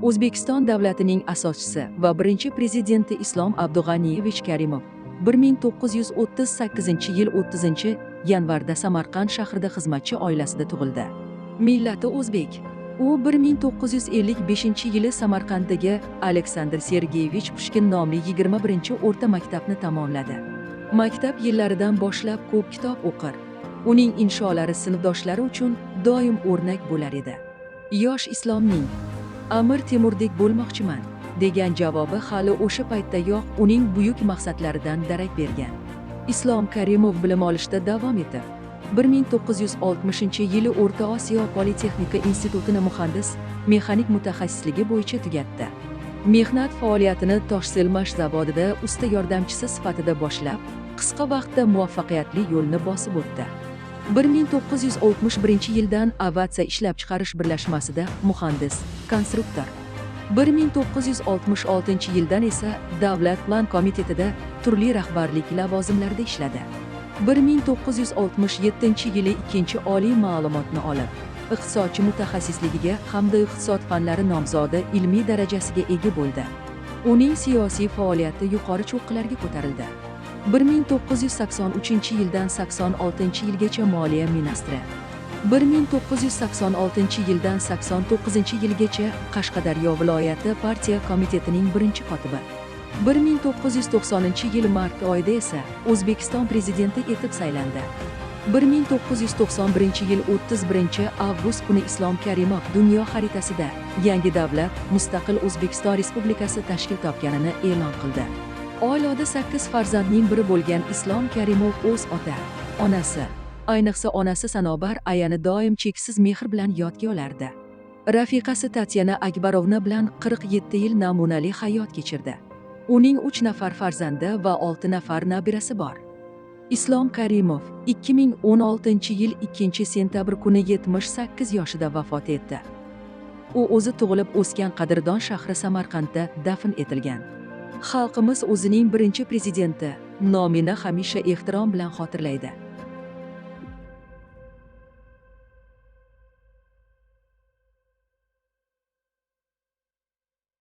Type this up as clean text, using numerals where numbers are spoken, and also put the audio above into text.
O'zbekiston davlatining asoschisi va birinchi prezidenti Islom Abdug'aniyevich Karimov 1938-yil 30-yanvarda Samarqand shahrida xizmatchi oilasida tug'ildi. Millati o'zbek. U 1955-yili Samarqanddagi Aleksandr Sergeyevich Pushkin nomli 21-o'rta maktabni tamomladi. Maktab yillaridan boshlab ko'p kitob o'qir. Uning insholari sinfdoshlari uchun doim o'rnak bo'lar edi. Yosh islomning Amir Temurdek bo'lmoqchiman degan javobi hali o'sha paytdayoq uning buyuk maqsadlaridan darak bergan. Islom Karimov bilim olishda davom etib, 1960-yili O'rta Osiyo Politexnika institutini muhandis mexanik mutaxassisligi bo'yicha tugatdi. Mehnat faoliyatini Toshselmash zavodida usta yordamchisi sifatida boshlab, qisqa vaqtda muvaffaqiyatli yo'lni bosib o'tdi. 1961-yildan Aviatsiya ishlab chiqarish birlashmasida muhandis, konstruktor. 1966-yildan esa Davlat plan komitetida turli rahbarlik lavozimlarida ishladi. 1967-yili ikkinchi oliy ma'lumotni olib, iqtisodchi mutaxassisligiga hamda iqtisod fanlari nomzodi ilmiy darajasiga ega bo'ldi. Uning siyosiy faoliyati yuqori cho'qqilarga ko'tarildi. 1983-yildan 86-yilgacha moliya ministri, 1986-yildan 89-yilgacha Qashqadaryo viloyati partiya komitetining birinchi kotibi. 1990-yil mart oyida esa O'zbekiston prezidenti etib saylandi. 1991-yil 31-avgust kuni Islom Karimov dunyo xaritasida yangi davlat, mustaqil O'zbekiston Respublikasi tashkil topganini e'lon qildi. Oilada 8 farzandning biri bo'lgan Islom Karimov o'z ota, onasi, ayniqsa onasi Sanobar ayani doim cheksiz mehr bilan yodga olardi. Rafiqasi Tatyana Akbarovna bilan 47 yil namunali hayot kechirdi. Uning 3 nafar farzandi va 6 nafar nabirasi bor. Islom Karimov 2016-yil 2-sentabr kuni 78 yoshida vafot etdi. U o'zi tug'ilib o'sgan Qadrdon shahri Samarqandda dafn etilgan. Xalqimiz o'zining birinchi prezidenti nomini hamisha ehtirom bilan xotirlaydi.